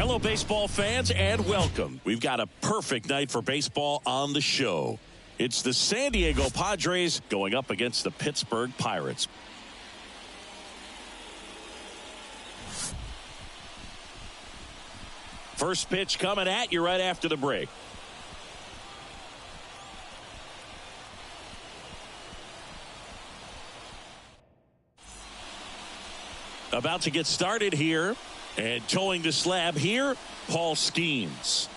Hello, baseball fans, and welcome. We've got a perfect night for baseball on the show. It's the San Diego Padres going up against the Pittsburgh Pirates. First pitch coming at you right after the break. About to get started here, and towing the slab here, Paul Skeens.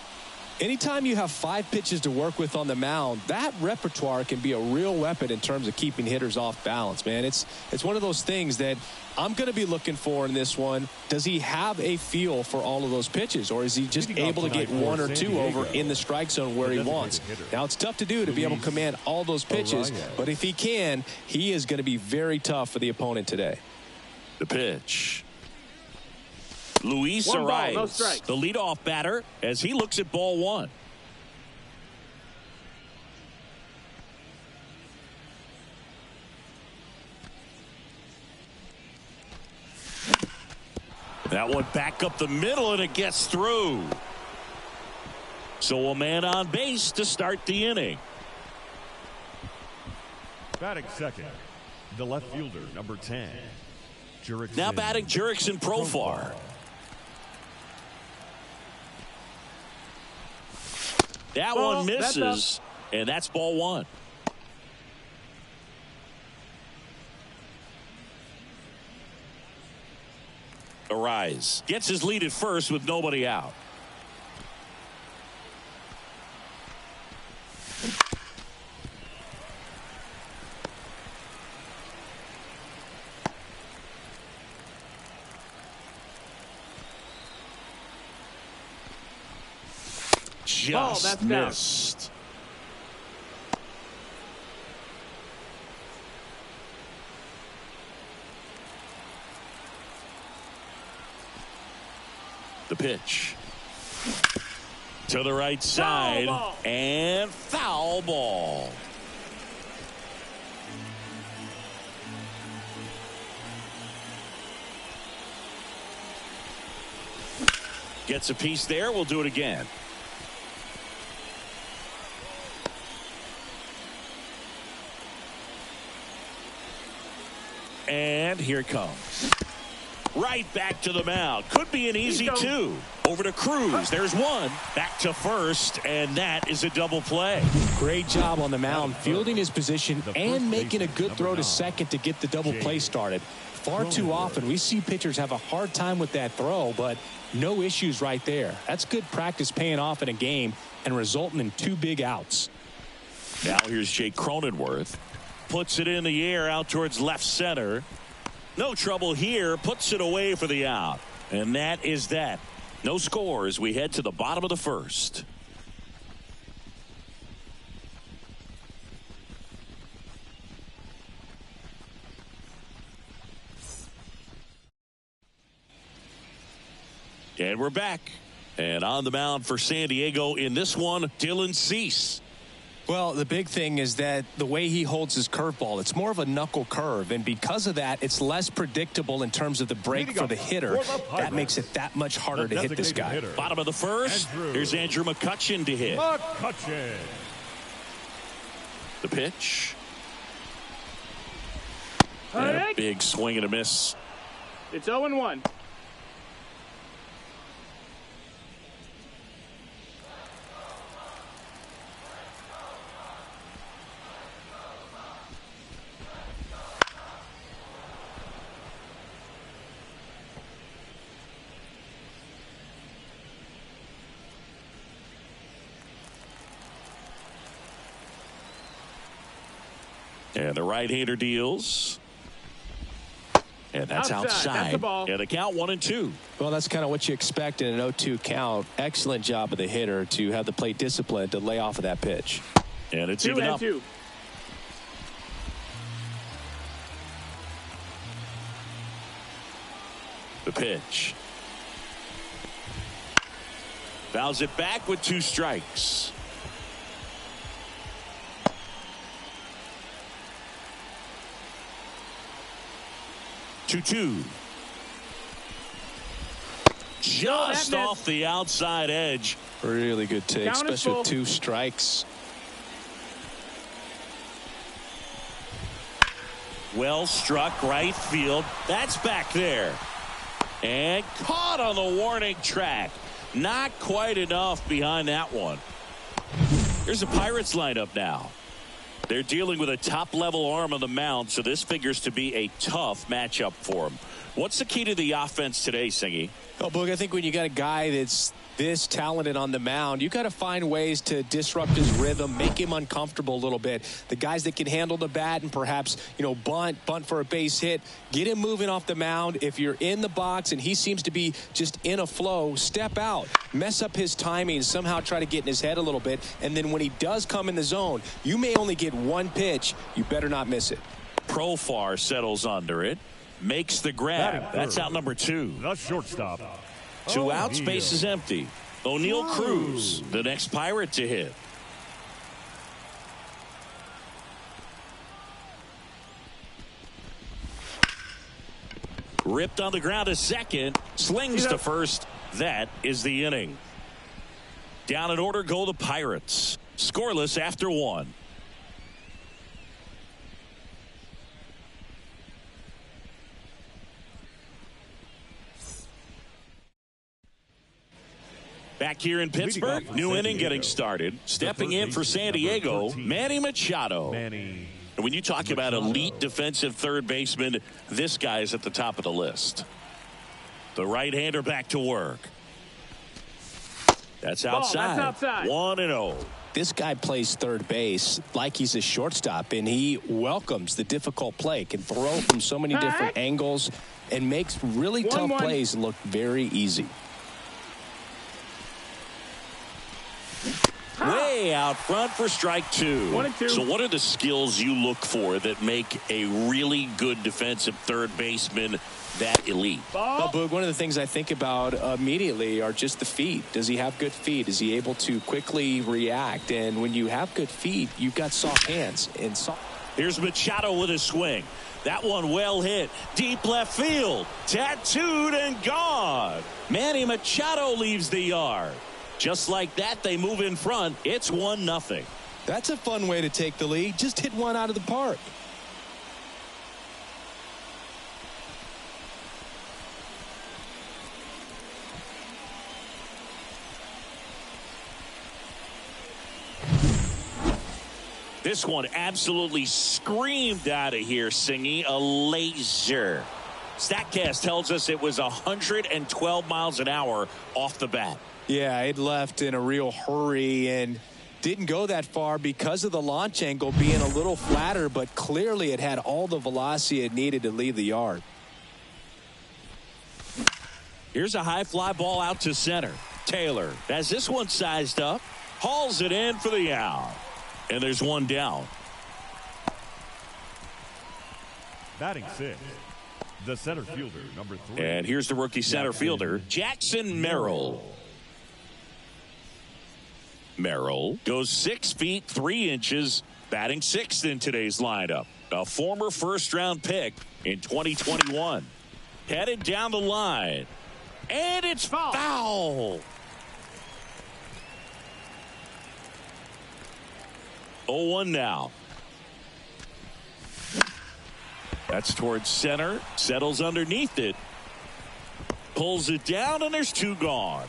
Anytime you have 5 pitches to work with on the mound, that repertoire can be a real weapon in terms of keeping hitters off balance, man. It's one of those things that I'm going to be looking for in this one. Does he have a feel for all of those pitches, or is he just able to get 1 or 2 over in the strike zone where he wants? Now, it's tough to do to be able to command all those pitches, but if he can, he is going to be very tough for the opponent today. The pitch. Luis Arias, the leadoff batter, as he looks at ball 1. That one back up the middle, and it gets through. So a man on base to start the inning. Batting second, the left fielder, number 10. Jurickson. Now batting Jurickson Profar. That one misses, and that's ball 1. Arias gets his lead at first with nobody out. Just missed. The pitch to the right side, and foul ball. Gets a piece there. We'll do it again. And here it comes. Right back to the mound. Could be an easy 2. Over to Cruz. There's 1. Back to first, and that is a double play. Great job on the mound, fielding his position and making a good throw to second to get the double play started. Far too often we see pitchers have a hard time with that throw, but no issues right there. That's good practice paying off in a game and resulting in 2 big outs. Now here's Jake Cronenworth. Puts it in the air out towards left center. No trouble here. Puts it away for the out. And that is that. No score as we head to the bottom of the first. And we're back. And on the mound for San Diego in this one, Dylan Cease. Well, the big thing is that the way he holds his curveball, it's more of a knuckle curve, and because of that, it's less predictable in terms of the break for the hitter. That makes it that much harder to hit this guy. Bottom of the first, here's Andrew McCutchen to hit. The pitch. And a big swing and a miss. It's 0-1. And the right-hander deals. And that's outside. That's the ball. And the count 1-2. Well, that's kind of what you expect in an 0-2 count. Excellent job of the hitter to have the plate discipline to lay off of that pitch. And it's even up. 2-2. The pitch. Fouls it back with 2 strikes. 2-2. just off the outside edge. Really good take, especially with 2 strikes. Well struck right field. That's back there. And caught on the warning track. Not quite enough behind that one. Here's the Pirates lineup now. They're dealing with a top-level arm on the mound, so this figures to be a tough matchup for them. What's the key to the offense today, Singy? Oh, Boog, I think when you got a guy that's this talented on the mound, you got to find ways to disrupt his rhythm, make him uncomfortable a little bit. The guys that can handle the bat and perhaps, bunt for a base hit, get him moving off the mound. If you're in the box and he seems to be just in a flow, step out, mess up his timing, somehow try to get in his head a little bit. And then when he does come in the zone, you may only get 1 pitch. You better not miss it. Profar settles under it, makes the grab. That's out number 2. The shortstop. 2 outs, base is empty. O'Neal Cruz, the next Pirate to hit. Ripped on the ground to second, slings to first. That is the inning. Down in order go the Pirates. Scoreless after 1. Back here in Pittsburgh, new inning getting started. Stepping in for San Diego, Manny Machado. And when you talk about elite defensive third baseman, this guy is at the top of the list. The right-hander back to work. That's outside. 1-0. This guy plays third base like he's a shortstop, and he welcomes the difficult play, can throw from so many different angles, and makes really tough plays look very easy. Way out front for strike 2. 1-2. So what are the skills you look for that make a really good defensive third baseman that elite? Well, Boog, one of the things I think about immediately are just the feet. Does he have good feet? Is he able to quickly react? And when you have good feet, you've got soft hands. Here's Machado with a swing. That one well hit. Deep left field. Tattooed and gone. Manny Machado leaves the yard. Just like that, they move in front. It's 1-0. That's a fun way to take the lead. Just hit one out of the park. This one absolutely screamed out of here, Singy. A laser. StatCast tells us it was 112 miles an hour off the bat. Yeah, it left in a real hurry and didn't go that far because of the launch angle being a little flatter, but clearly it had all the velocity it needed to leave the yard. Here's a high fly ball out to center. Taylor has this one sized up, hauls it in for the out, and there's one down. Batting 6. The center fielder, number 3. And here's the rookie center fielder, Jackson Merrill. Merrill goes 6 feet 3 inches, batting 6th in today's lineup. A former first-round pick in 2021. Headed down the line. And it's foul. 0-1 now. That's towards center. Settles underneath it. Pulls it down, and there's 2 gone.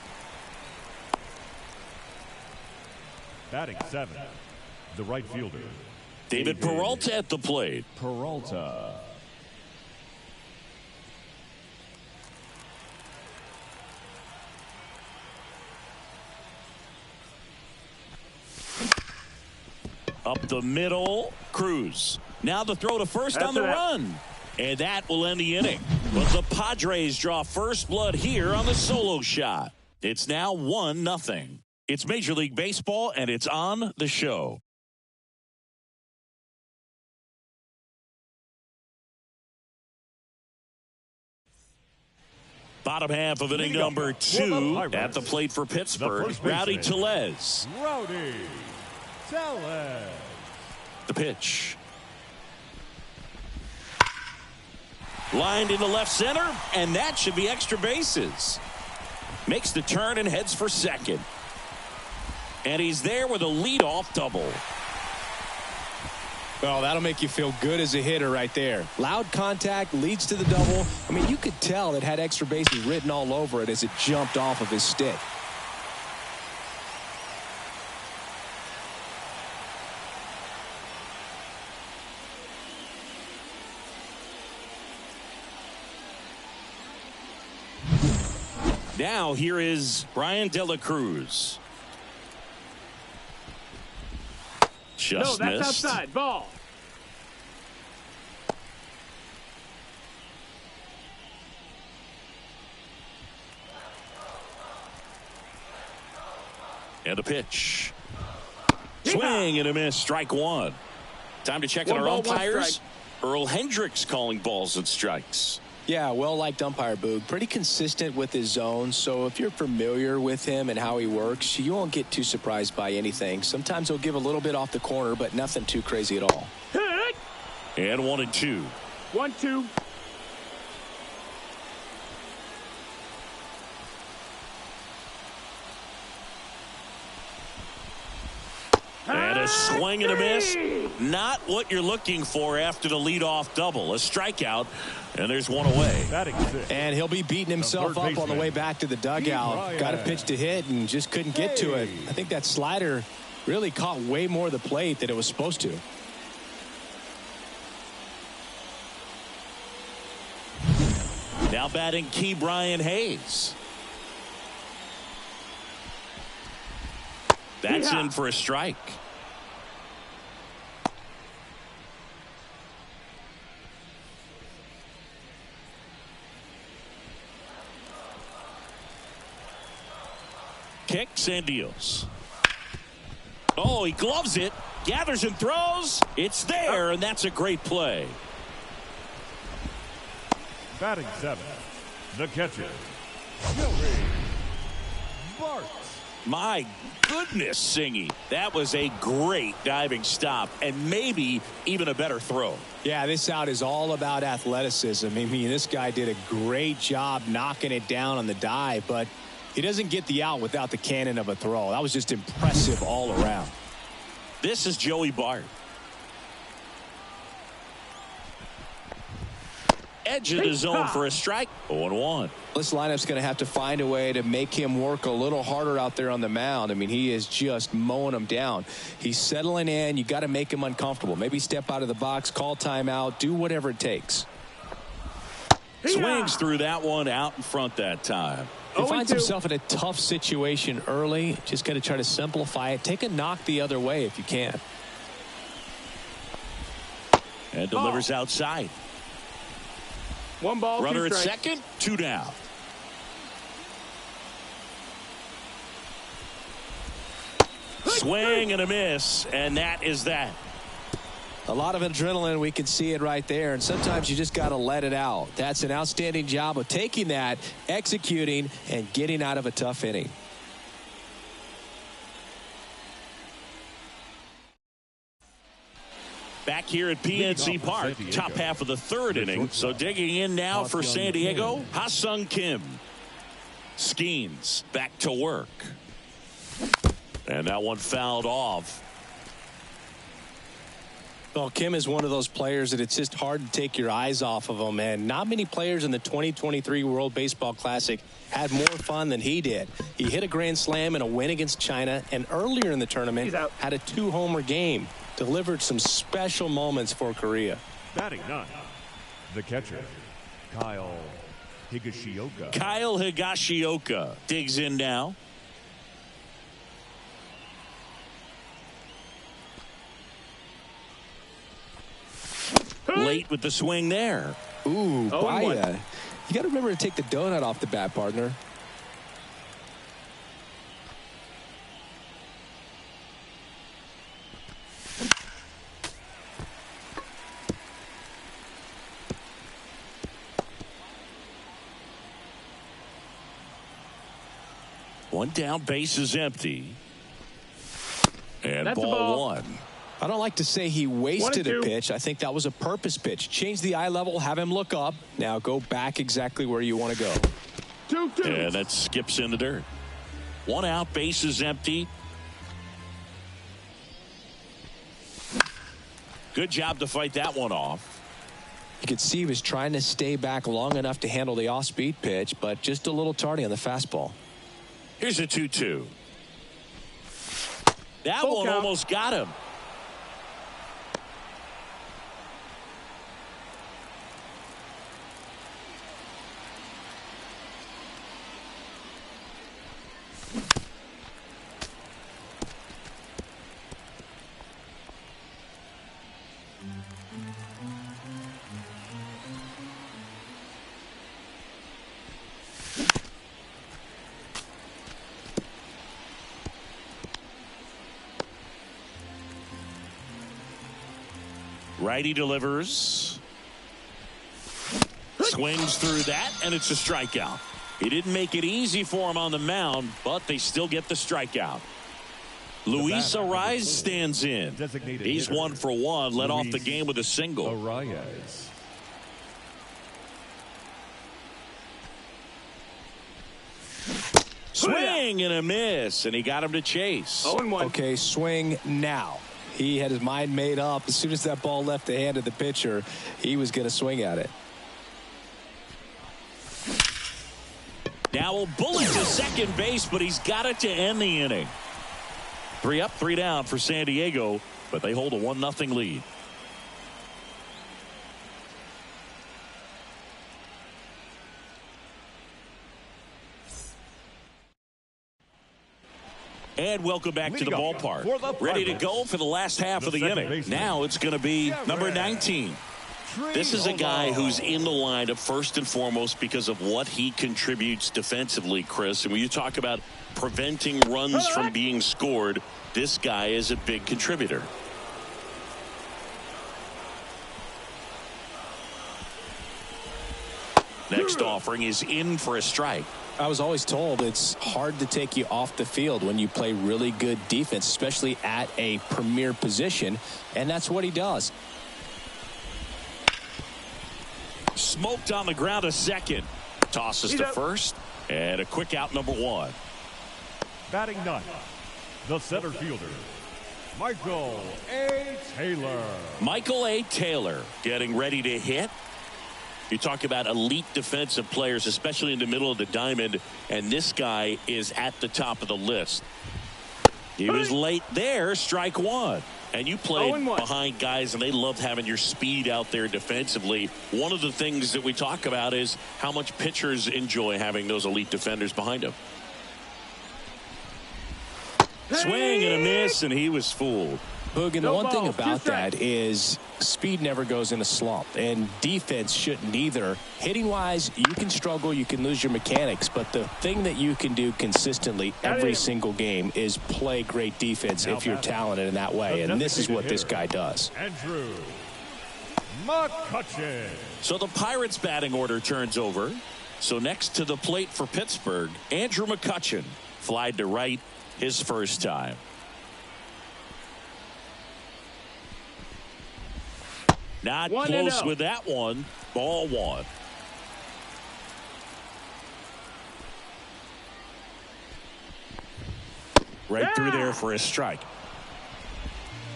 Batting 7. The right fielder. David Peralta at the plate. Peralta. Up the middle, Cruz. Now the throw to first on the run. And that will end the inning. But the Padres draw first blood here on the solo shot. It's now 1-0. It's Major League Baseball, and it's on the show. Bottom half of inning number 2 at the plate for Pittsburgh. Rowdy Tellez. Rowdy Tellez. The pitch. Lined into left center, and that should be extra bases. Makes the turn and heads for second. And he's there with a leadoff double. Well, that'll make you feel good as a hitter right there. Loud contact leads to the double. I mean, you could tell it had extra bases written all over it as it jumped off of his stick. Now here is Brian De La Cruz. Just no, that's missed. outside. Ball. And a pitch. Swing and a miss. Strike one. Time to check on our umpires. Earl Hendricks calling balls and strikes. Yeah, well-liked umpire, Boog. Pretty consistent with his zone, so if you're familiar with him and how he works, you won't get too surprised by anything. Sometimes he'll give a little bit off the corner, but nothing too crazy at all. And 1-2. 1-2. And a swing and a miss. Not what you're looking for after the leadoff double. A strikeout, and there's one away. And he'll be beating himself up on the way back to the dugout. Got a pitch to hit and just couldn't get to it. I think that slider really caught way more of the plate than it was supposed to. Now batting Key Brian Hayes. That's in for a strike. Kicks and deals. Oh, he gloves it, gathers and throws. It's there, and that's a great play. Batting seventh, the catcher, Joey Bart. My goodness, Singy. That was a great diving stop and maybe even a better throw. Yeah, this out is all about athleticism. I mean, this guy did a great job knocking it down on the dive, but he doesn't get the out without the cannon of a throw. That was just impressive all around. This is Joey Bart. Edge of the zone for a strike. 0-1. This lineup's going to have to find a way to make him work a little harder out there on the mound. I mean, he is just mowing them down. He's settling in. You got to make him uncomfortable. Maybe step out of the box, call timeout, do whatever it takes. Swings through that one out in front that time. He finds himself in a tough situation early. Just got to try to simplify it. Take a knock the other way if you can. And delivers outside. One ball, runner two at strikes. second, 2 down. Swing and a miss, and that is that. A lot of adrenaline. We can see it right there, and sometimes you just got to let it out. That's an outstanding job of taking that, executing, and getting out of a tough inning. Back here at PNC Park, top half of the third inning. So digging in now for San Diego, Ha-Sung Kim. Skeens back to work. And that one fouled off. Well, Kim is one of those players that it's just hard to take your eyes off of him, and not many players in the 2023 World Baseball Classic had more fun than he did. He hit a grand slam in a win against China, and earlier in the tournament had a 2-homer game. Delivered some special moments for Korea. Batting ninth, the catcher, Kyle Higashioka. Kyle Higashioka digs in now. Late with the swing there. Ooh, Baya. You got to remember to take the donut off the bat, partner. One down, base is empty. And That's ball one. I don't like to say he wasted a pitch. I think that was a purpose pitch. Change the eye level, have him look up. Now go back exactly where you want to go. 2-2. And that skips in the dirt. 1 out, bases empty. Good job to fight that one off. You could see he was trying to stay back long enough to handle the off-speed pitch, but just a little tardy on the fastball. Here's a 2-2. That Full one count. almost got him. Righty delivers. Swings through that, and it's a strikeout. He didn't make it easy for him on the mound, but they still get the strikeout. Luis Arias stands in. He's 1 for 1, led off the game with a single. Arias. Swing and a miss, and he got him to chase. 0-1. Okay, swing now. He had his mind made up. As soon as that ball left the hand of the pitcher, he was going to swing at it. Now a bullet to second base, but he's got it to end the inning. 3 up, 3 down for San Diego, but they hold a 1-0 lead. And welcome back to the ballpark. Ready to go for the last half of the inning. Now it's going to be number 19. This is a guy who's in the lineup first and foremost because of what he contributes defensively, Chris. And when you talk about preventing runs from being scored, this guy is a big contributor. Next offering is in for a strike. I was always told it's hard to take you off the field when you play really good defense, especially at a premier position, and that's what he does. Smoked on the ground a second. Tosses to first, and a quick out, number 1. Batting ninth, the center fielder, Michael A. Taylor. Michael A. Taylor getting ready to hit. You talk about elite defensive players, especially in the middle of the diamond, and this guy is at the top of the list. He was late there, strike 1. And you played behind guys, and they love having your speed out there defensively. One of the things that we talk about is how much pitchers enjoy having those elite defenders behind them. Swing and a miss, and he was fooled. Boog, and the one thing about that is speed never goes in a slump, and defense shouldn't either. Hitting-wise, you can struggle, you can lose your mechanics, but the thing that you can do consistently every single game is play great defense if you're talented in that way, and this is what this guy does. Andrew McCutchen. So the Pirates' batting order turns over. So next to the plate for Pittsburgh, Andrew McCutchen flied to right his first time. Not close with that one. Ball 1. Right through there for a strike.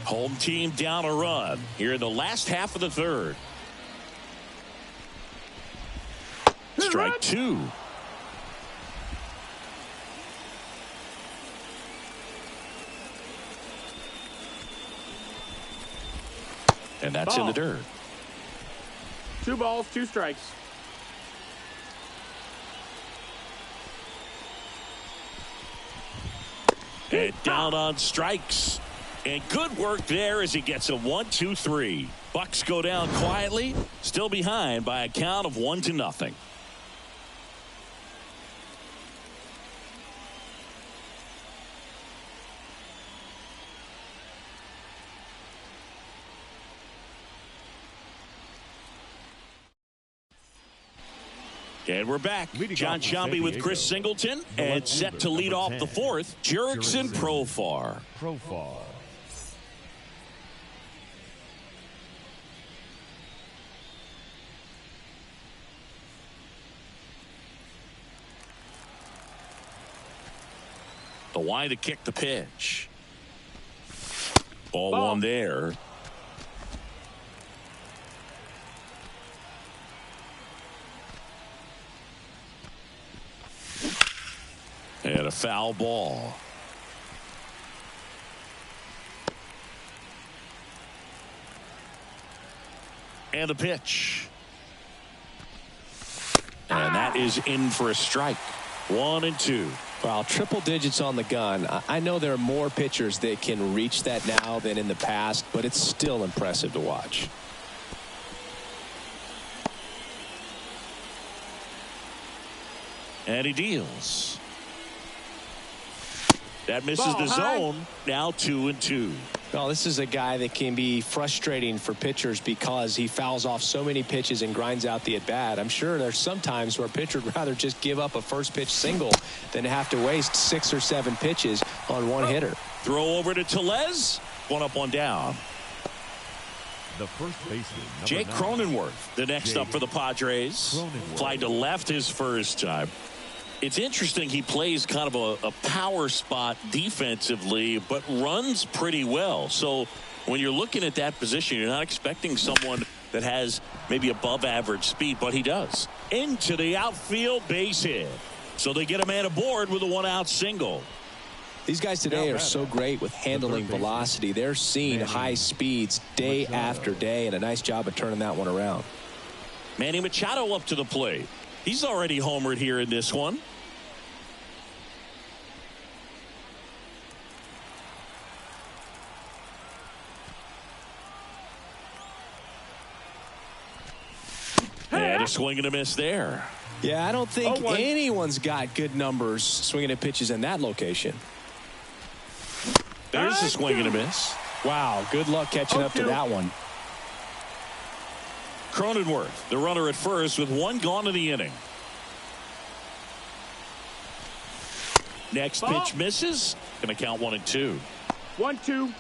Home team down a run here in the last half of the third. Strike 2. And that's in the dirt. 2 balls, 2 strikes. And down on strikes. And good work there as he gets a 1-2-3. Bucks go down quietly, still behind by a count of 1-0. And we're back. John Sciambi with Chris Singleton, and set to lead off the fourth, Jurickson Profar. The wide to kick the pitch. Ball one there. And a foul ball. And a pitch. And that is in for a strike. 1-2. Well, triple digits on the gun. I know there are more pitchers that can reach that now than in the past, but it's still impressive to watch. And he deals. That misses the zone. Now 2-2. Well, this is a guy that can be frustrating for pitchers because he fouls off so many pitches and grinds out the at-bat. I'm sure there's some times where a pitcher would rather just give up a first pitch single than have to waste 6 or 7 pitches on one hitter. Throw over to Tellez. 1 up, 1 down. The first baseman, Jake Cronenworth, the next up for the Padres. Fly to left his first time. It's interesting he plays kind of a power spot defensively, but runs pretty well. So when you're looking at that position, you're not expecting someone that has maybe above average speed, but he does. Into the outfield, base hit. So they get a man aboard with a 1-out single. These guys today are so great with handling velocity. They're seeing high speeds day after day, and a nice job of turning that one around. Manny Machado up to the plate. He's already homered here in this one. And a swing and a miss there. Yeah, I don't think anyone's got good numbers swinging at pitches in that location. There's a swing and a miss. Wow, good luck catching up to that one. Cronenworth, the runner at first with 1 gone in the inning. Next pitch misses. Going to count 1-2. 1-2.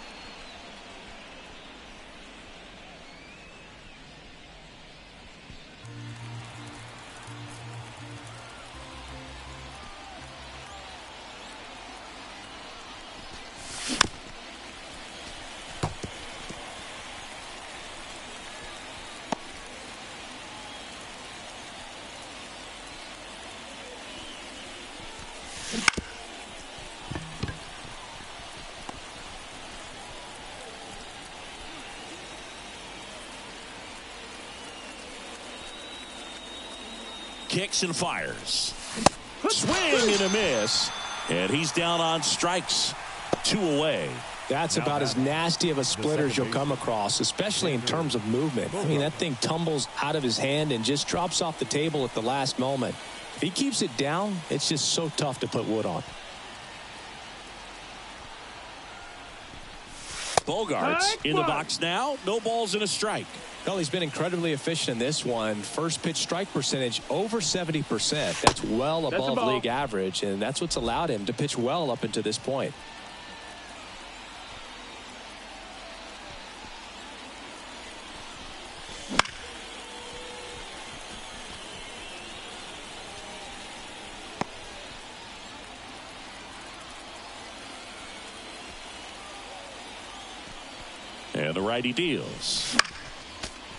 Kicks and fires. Swing and a miss. And he's down on strikes. 2 away. That's about as nasty of a splitter as you'll come across, especially in terms of movement. I mean, that thing tumbles out of his hand and just drops off the table at the last moment. If he keeps it down, it's just so tough to put wood on. Bogarts in the box now. No balls and a strike. Well, he's been incredibly efficient in this one. First pitch strike percentage over 70%. That's well above league average, and that's what's allowed him to pitch well up until this point. And the righty deals.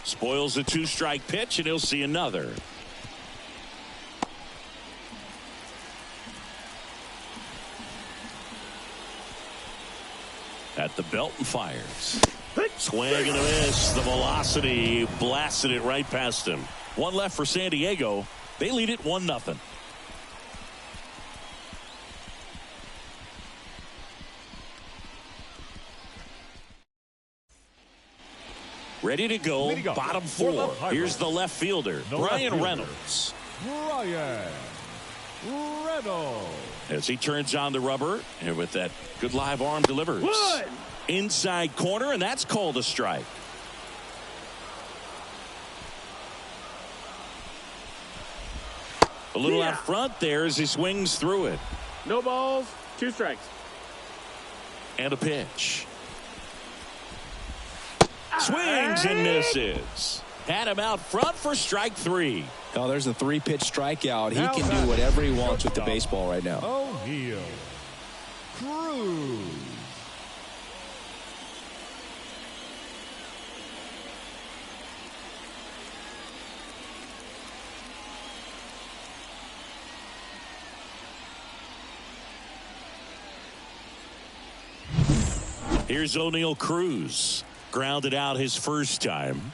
Spoils the 2-strike pitch, and he'll see another. At the belt and fires. Swing and a miss. The velocity blasted it right past him. 1 left for San Diego. They lead it 1-0. Ready to go. Bottom 4. Here's the left fielder, Brian Reynolds. As he turns on the rubber, and with that good live arm delivers. Inside corner, and that's called a strike. A little out front there as he swings through it. No balls, 2 strikes. And a pitch. Swings and misses. Had him out front for strike 3. Oh, there's a 3-pitch strikeout. He can do whatever he wants with the baseball right now. Cruz. Here's O'Neal Cruz. Grounded out his first time.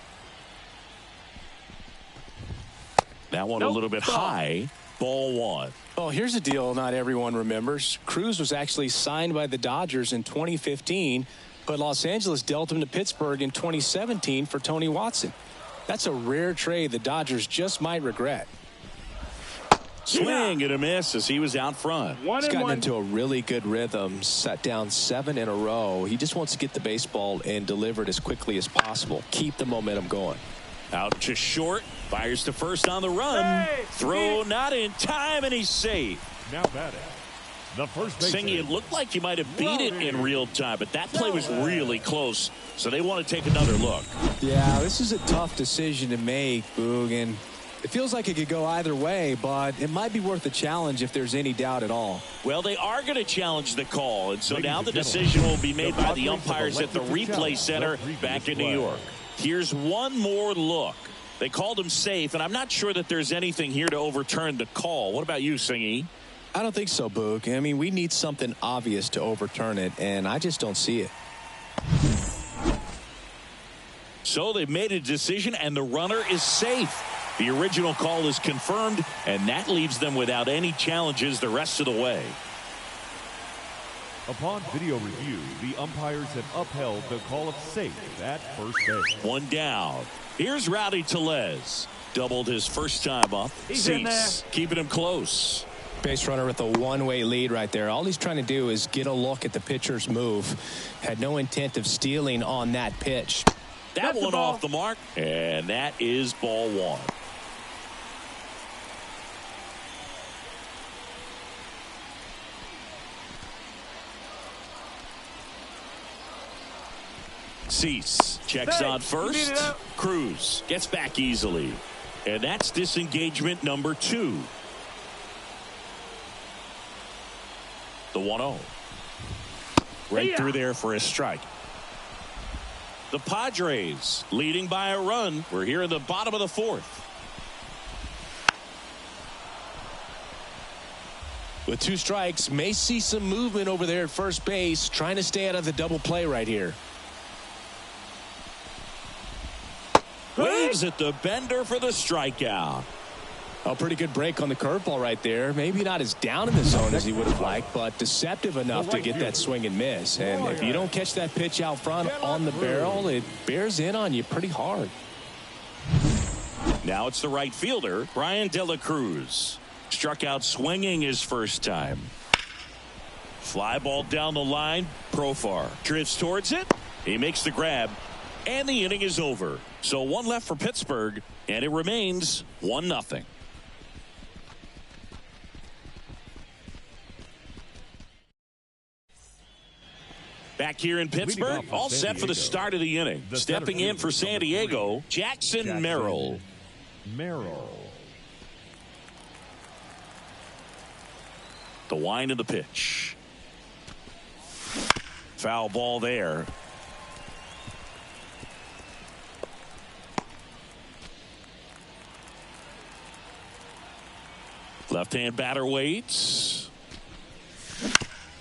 That one a little bit high. Ball one. Oh, here's a deal not everyone remembers. Cruz was actually signed by the Dodgers in 2015, but Los Angeles dealt him to Pittsburgh in 2017 for Tony Watson. That's a rare trade the Dodgers just might regret. Swing and a miss as he was out front. He's gotten into a really good rhythm, set down 7 in a row. He just wants to get the baseball and deliver it as quickly as possible. Keep the momentum going. Out to short. Fires to first on the run. Throw not in time, and he's safe. Now batting. The first base. Singy, it looked like he might have beat it in real time, but that play was really close, so they want to take another look. Yeah, this is a tough decision to make, Boog, and it feels like it could go either way, but it might be worth a challenge if there's any doubt at all. Well, they are going to challenge the call, and so now the decision will be made by the umpires at the replay center back in New York. Here's one more look. They called him safe, and I'm not sure that there's anything here to overturn the call. What about you, Singy? I don't think so, Boog. I mean, we need something obvious to overturn it, and I just don't see it. So they've made a decision, and the runner is safe. The original call is confirmed, and that leaves them without any challenges the rest of the way. Upon video review, the umpires have upheld the call of safe at first base. One down. Here's Rowdy Tellez. Doubled his first time up. Cease, keeping him close. Base runner with a one-way lead right there. All he's trying to do is get a look at the pitcher's move. Had no intent of stealing on that pitch. That one off the mark, and that is ball one. Cease checks on first. Cruz gets back easily, and that's disengagement number 2. The 1-0 right through there for a strike. The Padres leading by a run. We're here in the bottom of the 4th. With 2 strikes, may see some movement over there at first base, trying to stay out of the double play right here. Waves at the bender for the strikeout. A pretty good break on the curveball right there. Maybe not as down in the zone as he would have liked, but deceptive enough to get that swing and miss. And if you don't catch that pitch out front on the barrel, it bears in on you pretty hard. Now it's the right fielder, Brian De La Cruz. Struck out swinging his first time. Fly ball down the line. Profar drifts towards it. He makes the grab, and the inning is over. So 1 left for Pittsburgh, and it remains 1-0. Back here in Pittsburgh, all set for the start of the inning. Stepping in for San Diego, Jackson Merrill. The wind of the pitch. Foul ball there. Left-hand batter waits.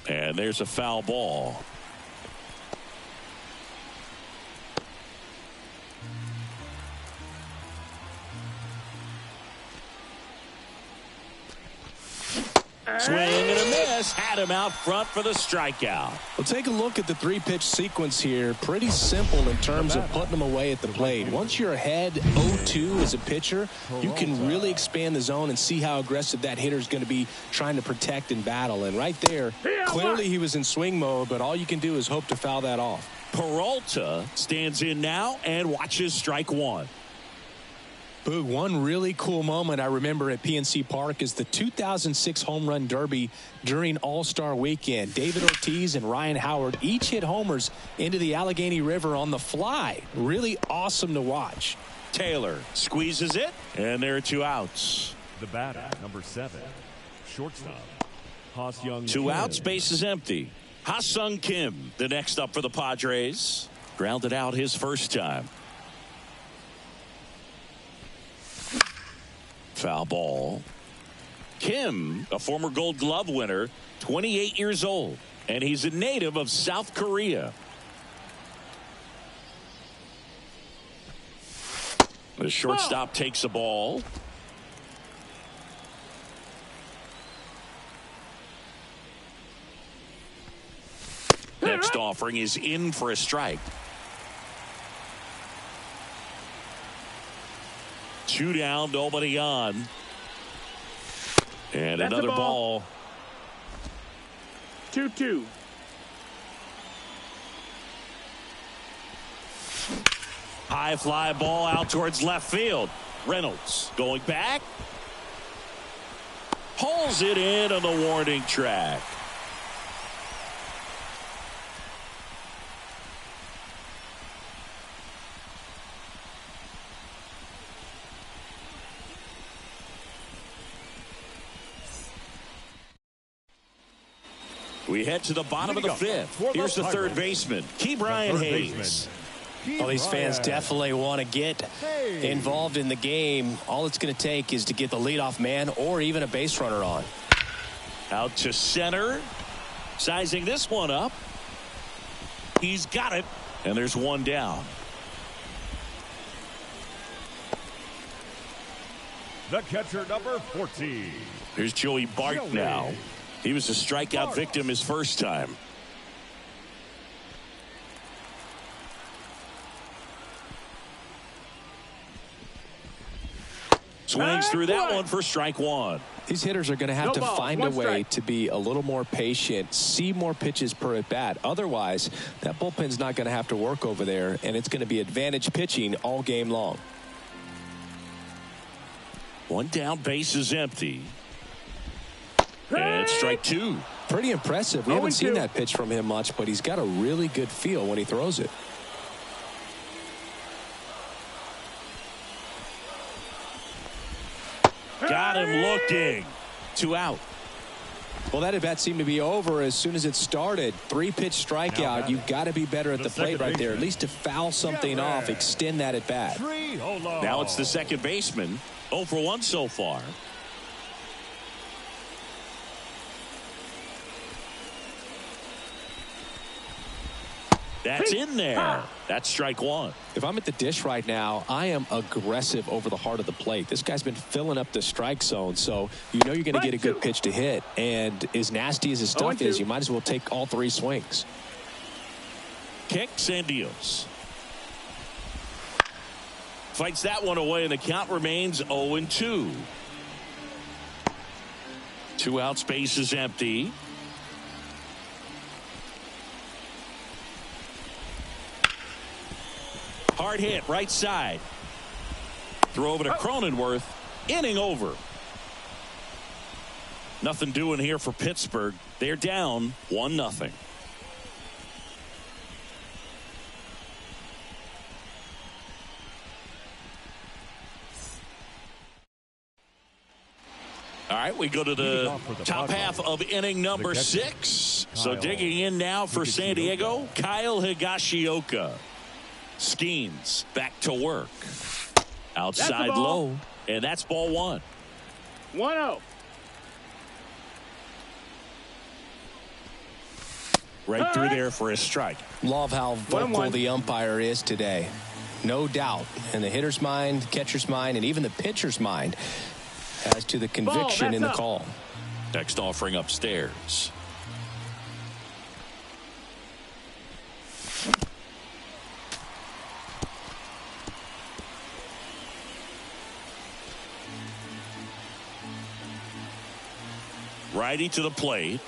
And there's a foul ball. Swing and a miss. Had him out front for the strikeout. Well, take a look at the 3-pitch sequence here. Pretty simple in terms of putting them away at the plate. Once you're ahead 0-2 as a pitcher, you can really expand the zone and see how aggressive that hitter is going to be trying to protect and battle. And right there, clearly he was in swing mode, but all you can do is hope to foul that off. Peralta stands in now and watches strike 1. Boog, one really cool moment I remember at PNC Park is the 2006 Home Run Derby during All-Star Weekend. David Ortiz and Ryan Howard each hit homers into the Allegheny River on the fly. Really awesome to watch. Taylor squeezes it, and there are 2 outs. The batter, number 7, shortstop, Two outs, base is empty. Ha-Sung Kim, the next up for the Padres. Grounded out his first time. Foul ball. Kim, a former Gold Glove winner, 28 years old, and he's a native of South Korea. The shortstop takes a ball. Next offering is in for a strike. 2 down, nobody on. And that's another ball. 2-2. High fly ball out towards left field. Reynolds going back. Pulls it in on the warning track. We head to the bottom of the fifth. Here's the third baseman, Brian Hayes. Well, these fans definitely want to get involved in the game. All it's going to take is to get the leadoff man or even a base runner on. Out to center. Sizing this one up. He's got it. And there's one down. The catcher, number 14. Here's Joey Bart now. He was a strikeout victim his first time. Swings through that one for strike one. These hitters are going to have to find a way to be a little more patient, see more pitches per at bat. Otherwise, that bullpen's not going to have to work over there, and it's going to be advantage pitching all game long. One down, base is empty. And strike two. Pretty impressive. We haven't seen that pitch from him much, but he's got a really good feel when he throws it. Got him looking. 2 out. Well, that at bat seemed to be over as soon as it started. 3-pitch strikeout. You've got to be better at the plate right there, at least to foul something off, extend that at bat. Now it's the second baseman. 0 for 1 so far. That's in there. That's strike one. If I'm at the dish right now, I am aggressive over the heart of the plate. This guy's been filling up the strike zone, so you know you're going to get a good pitch to hit. And as nasty as his stuff is, you might as well take all 3 swings. Kicks and deals. Fights that one away, and the count remains 0-2. 2 outs, base is empty. Hard hit, right side. Throw over to Cronenworth. Inning over. Nothing doing here for Pittsburgh. They're down 1-0. All right, we go to the top half of inning number 6. So digging in now for San Diego, Kyle Higashioka. Skeens back to work. Outside low, and that's ball 1. 1-0. Right through there for a strike. Love how vocal the umpire is today. No doubt. In the hitter's mind, catcher's mind, and even the pitcher's mind as to the conviction in the call. Next offering upstairs. Righty to the plate.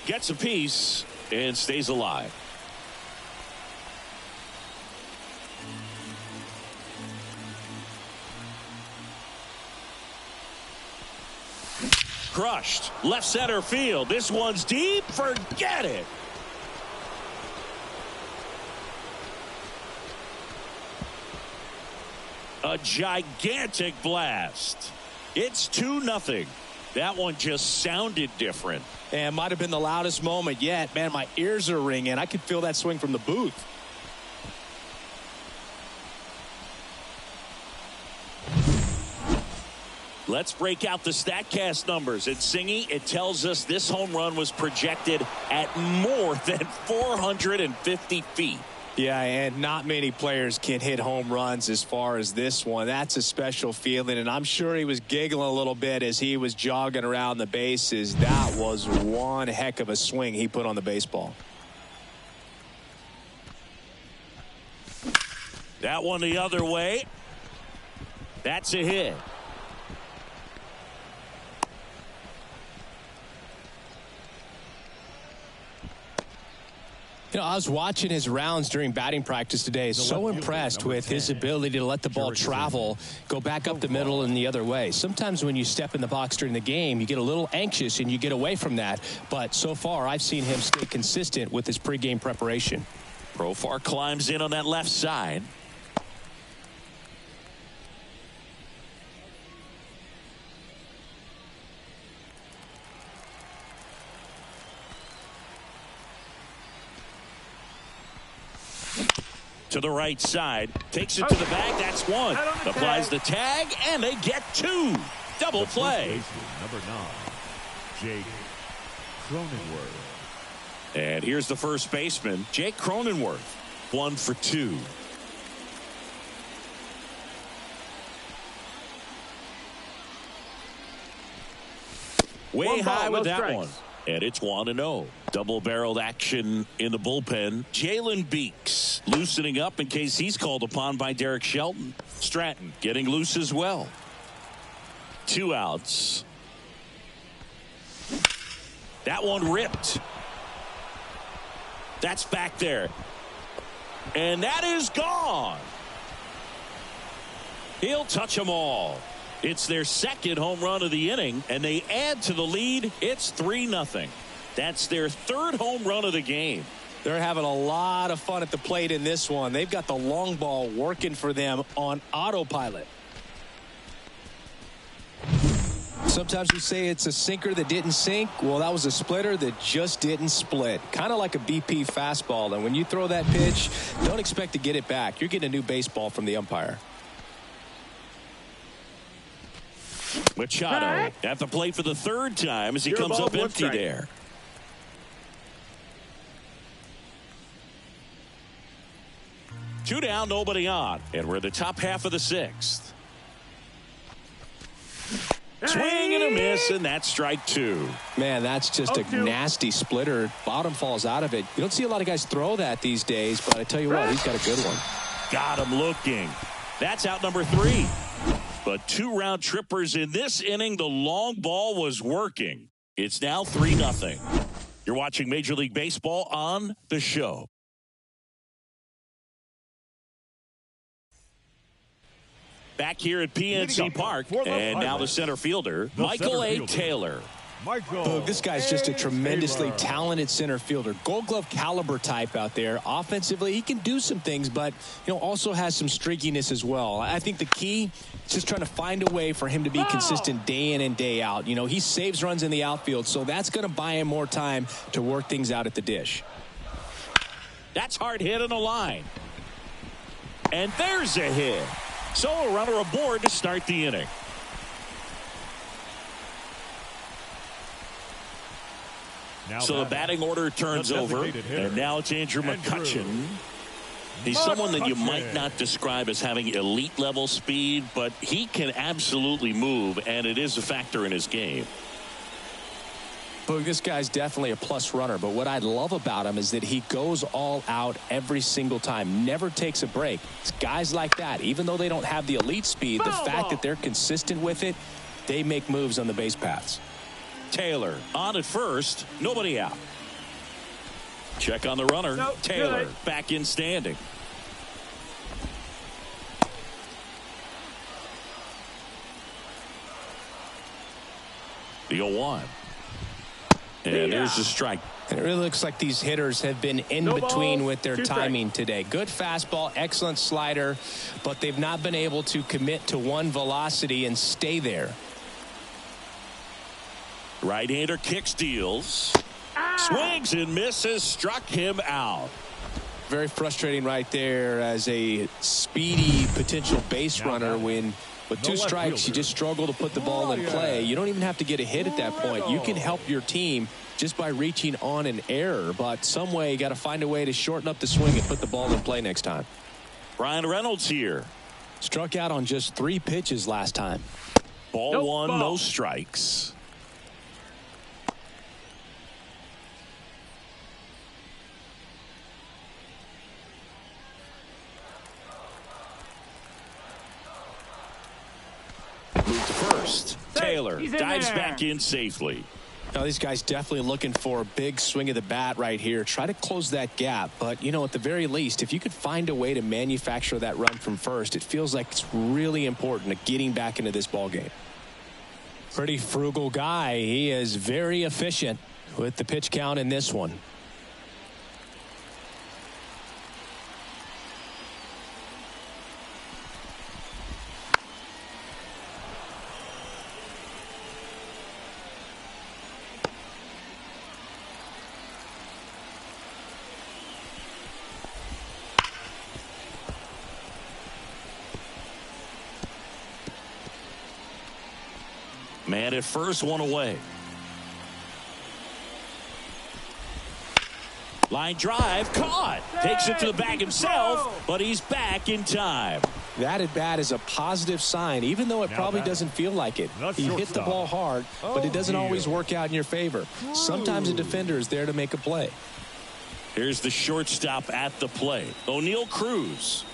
Gets a piece and stays alive. Crushed. Left center field. This one's deep. Forget it. A gigantic blast. It's 2-0. That one just sounded different. And might have been the loudest moment yet. Man, my ears are ringing. I could feel that swing from the booth. Let's break out the StatCast numbers. At Singy, it tells us this home run was projected at more than 450 feet. Yeah, and not many players can hit home runs as far as this one. That's a special feeling, and I'm sure he was giggling a little bit as he was jogging around the bases. That was one heck of a swing he put on the baseball. That one the other way. That's a hit. You know, I was watching his rounds during batting practice today. So impressed with his ability to let the ball travel, go back up the middle and the other way. Sometimes when you step in the box during the game, you get a little anxious and you get away from that. But so far, I've seen him stay consistent with his pregame preparation. Profar climbs in on that left side. To the right side, takes it to the bag. That's one. Applies the tag, and they get two. Double play. Number 9, Jake Cronenworth. And here's the first baseman, Jake Cronenworth. 1 for 2. Way high with that one. And it's 1-0. Double-barreled action in the bullpen. Jalen Beeks loosening up in case he's called upon by Derek Shelton. Stratton getting loose as well. 2 outs. That one ripped. That's back there. And that is gone. He'll touch them all. It's their second home run of the inning, and they add to the lead. It's 3-0. That's their third home run of the game. They're having a lot of fun at the plate in this one. They've got the long ball working for them on autopilot. Sometimes we say it's a sinker that didn't sink. Well, that was a splitter that just didn't split. Kind of like a BP fastball. And when you throw that pitch, don't expect to get it back. You're getting a new baseball from the umpire. Machado at the plate for the third time as he comes up empty there. Two down, nobody on, and we're in the top half of the 6th. Swing and a miss, and that's strike 2. Man, that's just a nasty splitter. Bottom falls out of it. You don't see a lot of guys throw that these days, but I tell you what, he's got a good one. Got him looking. That's out number 3. But 2 round trippers in this inning. The long ball was working. It's now 3-0. You're watching Major League Baseball on The Show. Back here at PNC Park, and now the center fielder, Michael A. Taylor. Boog, this guy's just a tremendously talented center fielder. Gold Glove caliber type out there. Offensively, he can do some things, but also has some streakiness as well. I think the key is just trying to find a way for him to be consistent day in and day out. He saves runs in the outfield, so that's going to buy him more time to work things out at the dish. That's hard hit on the line. And there's a hit. So a runner aboard to start the inning. So the batting order turns over, and now it's Andrew McCutchen. He's someone that you might not describe as having elite level speed, but he can absolutely move, and it is a factor in his game. Boog, this guy's definitely a plus runner, but what I love about him is that he goes all out every single time, never takes a break. It's guys like that, even though they don't have the elite speed, the fact that they're consistent with it, they make moves on the base paths. Taylor on at first, nobody out. Check on the runner. Taylor back in standing. The 0-1. And there's the strike. And it really looks like these hitters have been in between with their timing today. Good fastball, excellent slider, but they've not been able to commit to one velocity and stay there. Right-hander kicks, deals. Swings and misses. Struck him out. Very frustrating right there as a speedy potential base runner when with 2 strikes you just struggle to put the ball in play. You don't even have to get a hit at that point. You can help your team just by reaching on an error, but some way you got to find a way to shorten up the swing and put the ball in play next time. Ryan Reynolds here. Struck out on just 3 pitches last time. Ball 1, no strikes. Move to first. Taylor dives back in safely. Now these guys definitely looking for a big swing of the bat right here. Try to close that gap. But, you know, at the very least, if you could find a way to manufacture that run from first, it feels like it's really important to getting back into this ball game. Pretty frugal guy. He is very efficient with the pitch count in this one. Man at first, 1 away. Line drive, caught. Takes it to the bag himself, but he's back in time. That at bat is a positive sign, even though it probably doesn't feel like it. He hit the ball hard, but it doesn't always work out in your favor. Sometimes a defender is there to make a play. Here's the shortstop at the plate, O'Neal Cruz.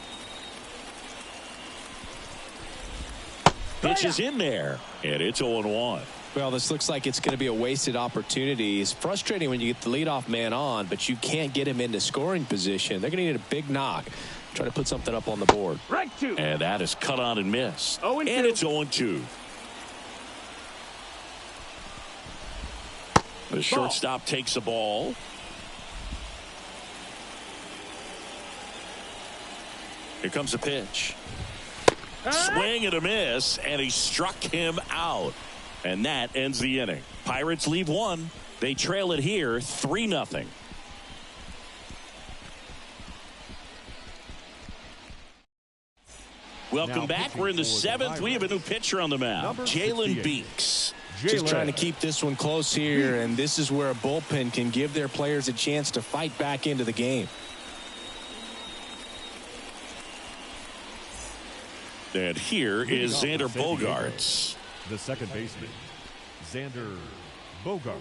Pitch is in there, and it's 0-1. Well, this looks like it's going to be a wasted opportunity. It's frustrating when you get the leadoff man on, but you can't get him into scoring position. They're going to need a big knock. Try to put something up on the board. Right 2. And that is cut on and missed. 0-2. And it's 0-2. The shortstop takes the ball. Here comes a pitch. Swing and a miss, and he struck him out. And that ends the inning. Pirates leave 1. They trail it here 3-0. Welcome back. We're in the 7th. We have a new pitcher on the mound, Jalen Beeks. Just trying to keep this one close here, and this is where a bullpen can give their players a chance to fight back into the game. And here is Xander Bogaerts. The second baseman, Xander Bogaerts.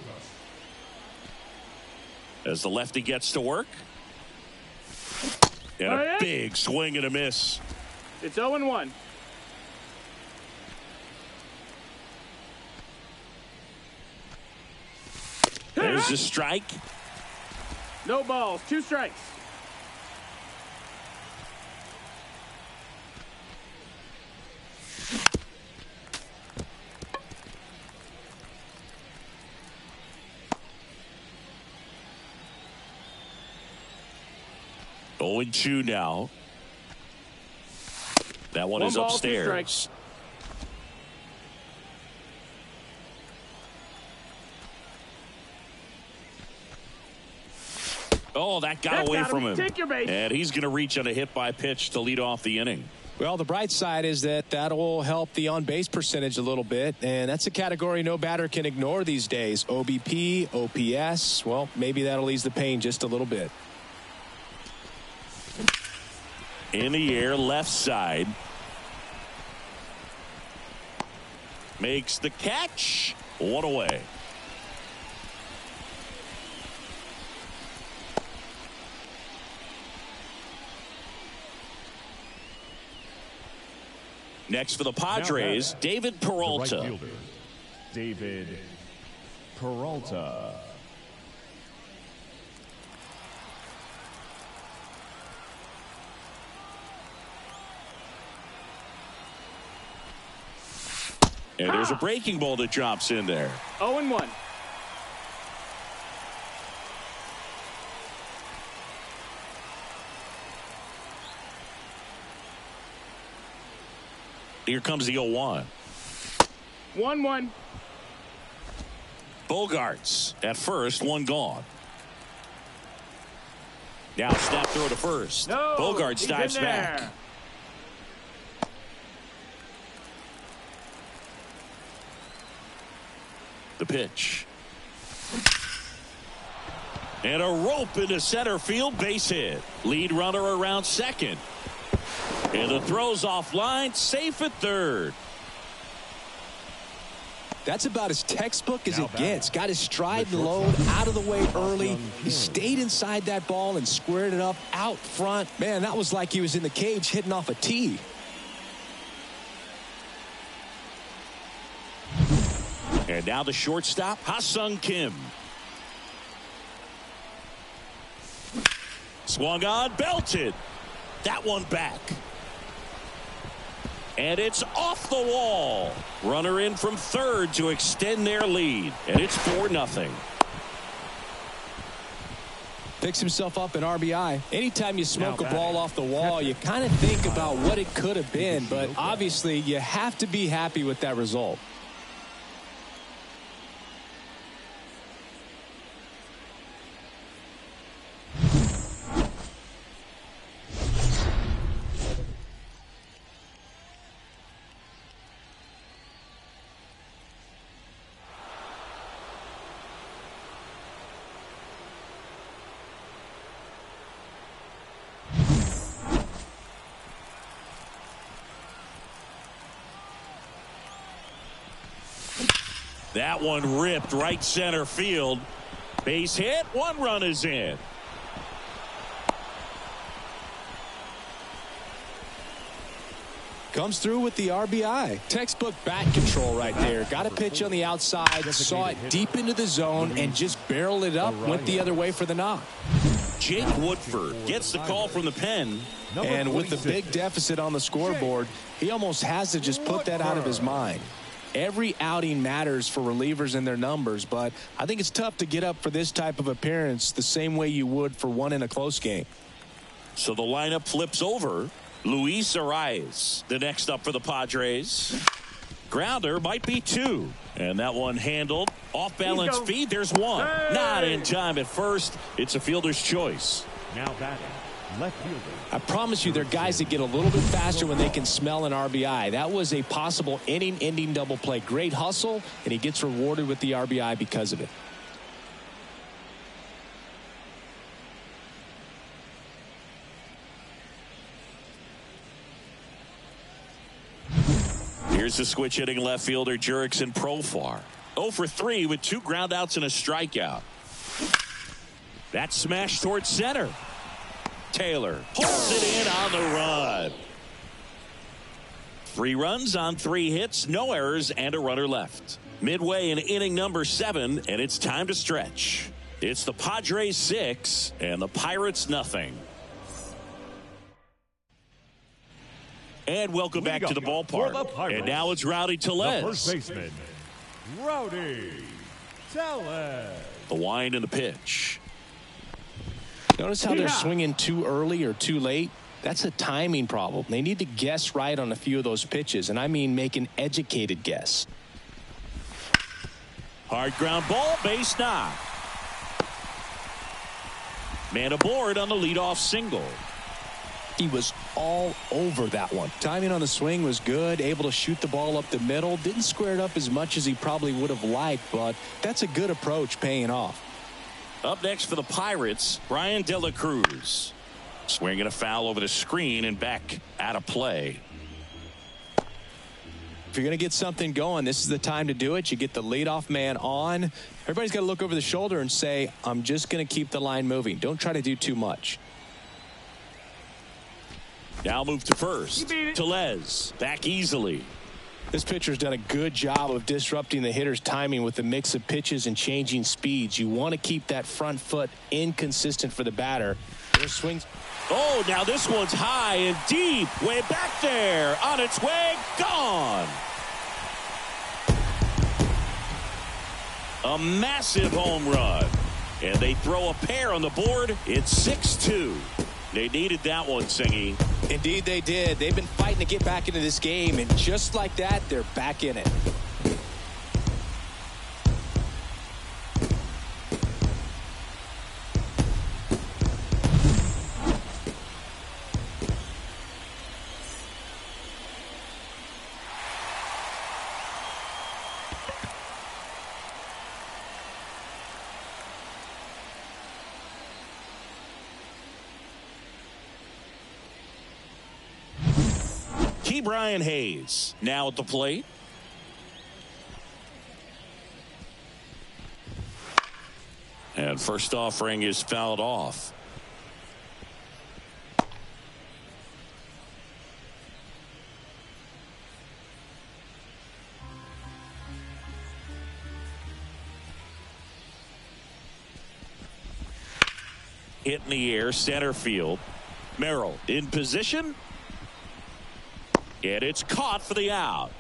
As the lefty gets to work. And a big swing and a miss. It's 0-1. There's a strike. No balls, 2 strikes. Going 2 now. That one is ball, upstairs. Oh, that got away from him. Take your base. And he's going to reach on a hit by pitch to lead off the inning. Well, the bright side is that will help the on-base percentage a little bit, and that's a category no batter can ignore these days. OBP, OPS, well, maybe that'll ease the pain just a little bit. In the air, left side. Makes the catch. 1 away. Next for the Padres, David Peralta. The right fielder, David Peralta. And there's a breaking ball that drops in there. 0-1. Here comes the 0-1. 1-1. Bogarts at first, one gone. Now snap throw to first. No, Bogarts dives back. The pitch. And a rope into center field, base hit. Lead runner around second. And the throw's offline, safe at third. That's about as textbook as it gets. Got his stride and load out of the way early. He stayed inside that ball and squared it up out front. Man, that was like he was in the cage hitting off a tee. And now the shortstop, Ha-Sung Kim. Swung on, belted. That one back. And it's off the wall. Runner in from third to extend their lead. And it's 4-0. Picks himself up an RBI. Anytime you smoke a ball off the wall, you kind of think about what it could have been. But obviously, you have to be happy with that result. That one ripped right center field. Base hit. One run is in. Comes through with the RBI. Textbook bat control right there. Got a pitch on the outside, saw it deep into the zone, and just barreled it up, went the other way for the knock. Jake Woodford gets the call from the pen. And with the big deficit on the scoreboard, he almost has to just put that out of his mind. Every outing matters for relievers and their numbers, but I think it's tough to get up for this type of appearance the same way you would for one in a close game. So the lineup flips over. Luis Arias, the next up for the Padres. Grounder might be two. And that one handled. Off balance feed. There's one. Hey! Not in time at first. It's a fielder's choice. Now batting, left fielder. I promise you, there are guys that get a little bit faster when they can smell an RBI. That was a possible inning-ending double play. Great hustle, and he gets rewarded with the RBI because of it. Here's the switch hitting left fielder Jurickson Profar. 0 for 3 with 2 groundouts and a strikeout. That smash towards center. Taylor pulls it in on the run. 3 runs on 3 hits, no errors, and a runner left. Midway in inning number 7, and it's time to stretch. It's the Padres 6 and the Pirates nothing. And welcome back to the ballpark. And now it's Rowdy Tellez. The first baseman, Rowdy Tellez. The wind and the pitch. Notice how they're swinging too early or too late? That's a timing problem. They need to guess right on a few of those pitches, and I mean make an educated guess. Hard ground ball, base knock. Man aboard on the leadoff single. He was all over that one. Timing on the swing was good, able to shoot the ball up the middle. Didn't square it up as much as he probably would have liked, but that's a good approach paying off. Up next for the Pirates, Brian De La Cruz. Swinging a foul over the screen and back out of play. If you're going to get something going, this is the time to do it. You get the leadoff man on. Everybody's got to look over the shoulder and say, I'm just going to keep the line moving. Don't try to do too much. Now move to first. Tellez back easily. This pitcher's done a good job of disrupting the hitter's timing with the mix of pitches and changing speeds. You want to keep that front foot inconsistent for the batter. Their swings. Oh, now this one's high and deep. Way back there. On its way. Gone. A massive home run. And they throw a pair on the board. It's 6-2. They needed that one, Singy. Indeed they did. They've been fighting to get back into this game, and just like that, they're back in it. Brian Hayes now at the plate. And first offering is fouled off. Hit in the air, center field. Merrill in position. And it's caught for the out.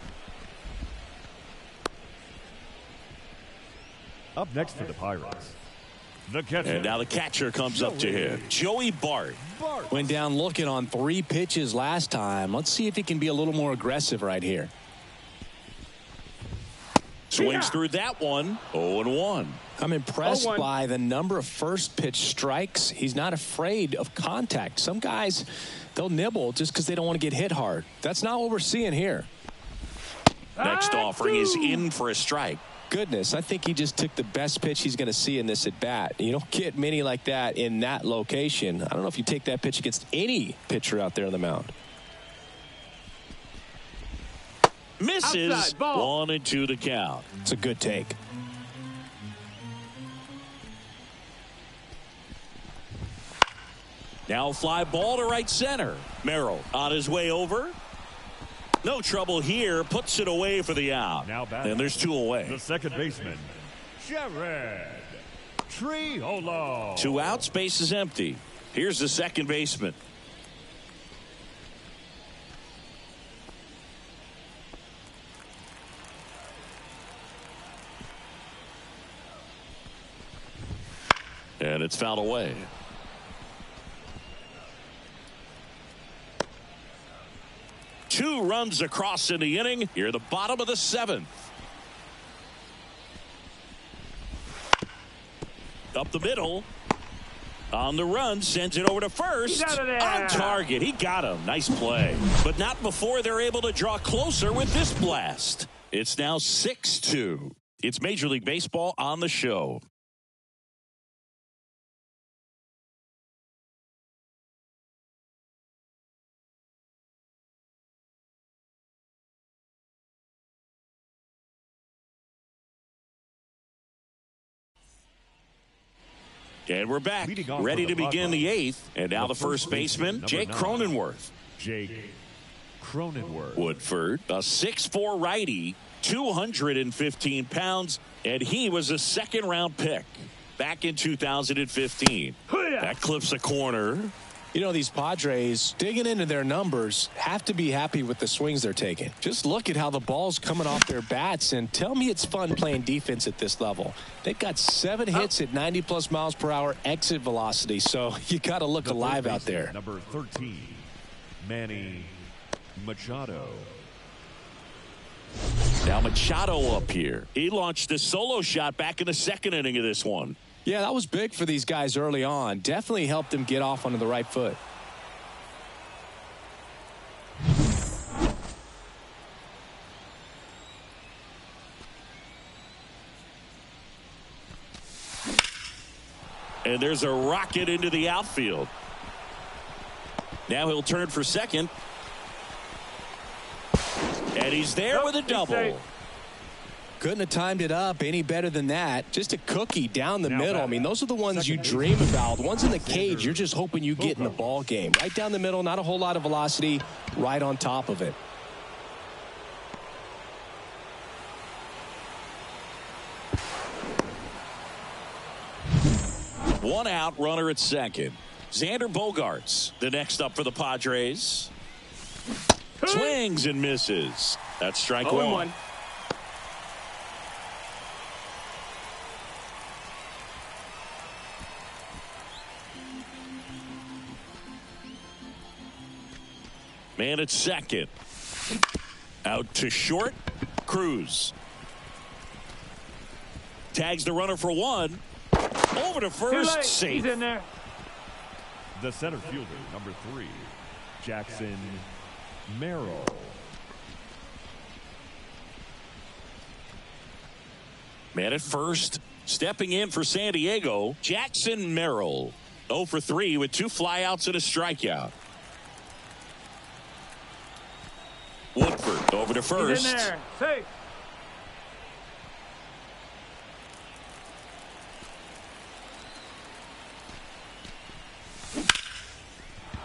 Up next for the Pirates, the catcher. And now the catcher comes up to him. Joey Bart. Went down looking on 3 pitches last time. Let's see if he can be a little more aggressive right here. Swings through that one. 0-1. I'm impressed 0-1. by the number of first pitch strikes. He's not afraid of contact. Some guys, they'll nibble just because they don't want to get hit hard. That's not what we're seeing here. Next offering is in for a strike. Goodness, I think he just took the best pitch he's going to see in this at bat. You don't get many like that in that location. I don't know if you take that pitch against any pitcher out there on the mound. Misses. Outside, ball. 1-2 the count. It's a good take. Now fly ball to right center. Merrill on his way over. No trouble here. Puts it away for the out. Now back. And there's 2 away. The second baseman, Jared Triolo. 2 outs. Base is empty. Here's the second baseman. And it's fouled away. Two runs across in the inning. Here, the bottom of the 7th. Up the middle. On the run, sends it over to first. He's out of there. On target. He got him. Nice play. But not before they're able to draw closer with this blast. It's now 6-2. It's Major League Baseball on the show. And we're back, ready to begin the 8th. And now the first baseman, Jake Cronenworth. Jake Cronenworth. Woodford, a 6'4" righty, 215 pounds, and he was a second-round pick back in 2015. That clips a corner. You know, these Padres, digging into their numbers, have to be happy with the swings they're taking. Just look at how the ball's coming off their bats, and tell me it's fun playing defense at this level. They've got 7 hits at 90-plus miles per hour exit velocity, so you got to look alive out there. Number 13, Manny Machado. Now Machado up here. He launched a solo shot back in the 2nd inning of this one. Yeah, that was big for these guys early on. Definitely helped them get off onto the right foot. And there's a rocket into the outfield. Now he'll turn for second. And he's there with a double. Couldn't have timed it up any better than that. Just a cookie down the middle. I mean, those are the ones you dream about. The ones in the cage, you're just hoping you get in the ball game. Right down the middle, not a whole lot of velocity, right on top of it. One out, runner at second. Xander Bogaerts, the next up for the Padres. Swings and misses. That's strike 1. Man at second. Out to short. Cruz. Tags the runner for 1. Over to first. Safe. He's in there. The center fielder, number 3, Jackson Merrill. Man at first. Stepping in for San Diego, Jackson Merrill. 0 for 3 with 2 flyouts and a strikeout. Woodford over to He's in first. there. Safe.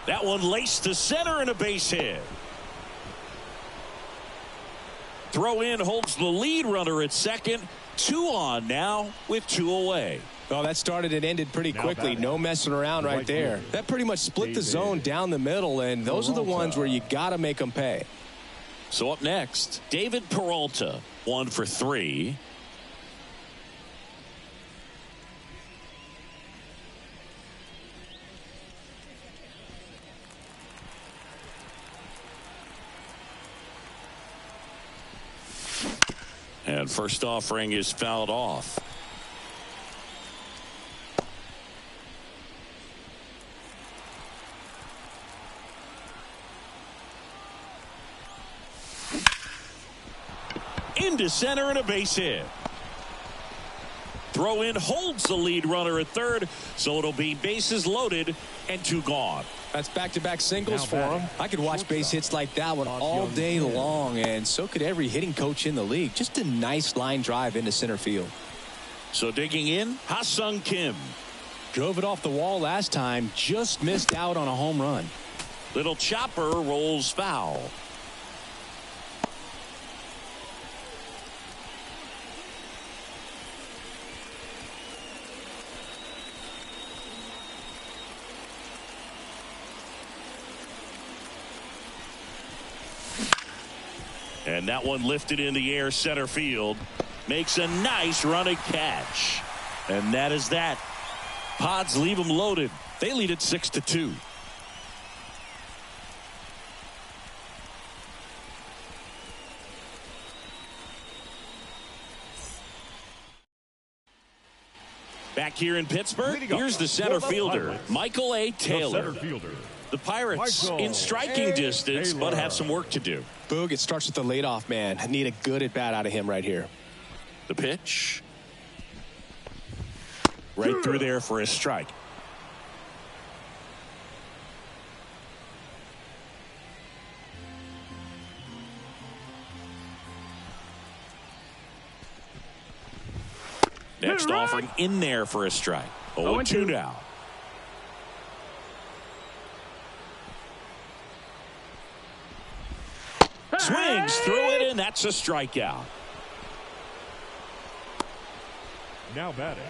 That one laced to center and a base hit. Throw in holds the lead runner at second. 2 on now with 2 away. Well, that started and ended pretty quickly. No messing around right there. That pretty much split the zone down the middle, and those are the ones where you got to make them pay. So up next, David Peralta, 1 for 3. And first offering is fouled off. Into center and a base hit. Throw in holds the lead runner at third, so it'll be bases loaded and 2 gone. That's back-to-back singles for him. I could watch base hits like that one all day long, and so could every hitting coach in the league. Just a nice line drive into center field. So digging in, Ha-Sung Kim. Drove it off the wall last time, just missed out on a home run. Little chopper rolls foul. And that one lifted in the air center field. Makes a nice running catch. And that is that. Pods leave them loaded. They lead it 6-2. Back here in Pittsburgh, here's the center fielder, Michael A. Taylor. The Pirates in striking distance, but have some work to do. Boog, it starts with the leadoff man. I need a good at-bat out of him right here. The pitch. Right through there for a strike. Next offering in there for a strike. 0-2 now. Swings through it, and that's a strikeout. Now batting.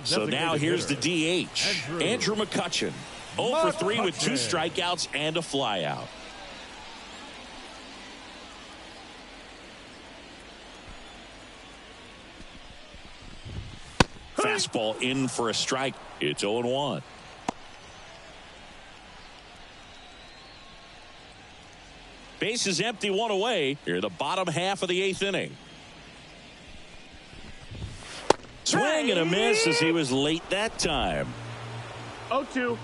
So now here's the DH, Andrew McCutchen. 0 for 3 with 2 strikeouts and a flyout. Fastball in for a strike. It's 0-1. Base is empty, 1 away. Here, the bottom half of the 8th inning. Swing and a miss as he was late that time. 0-2.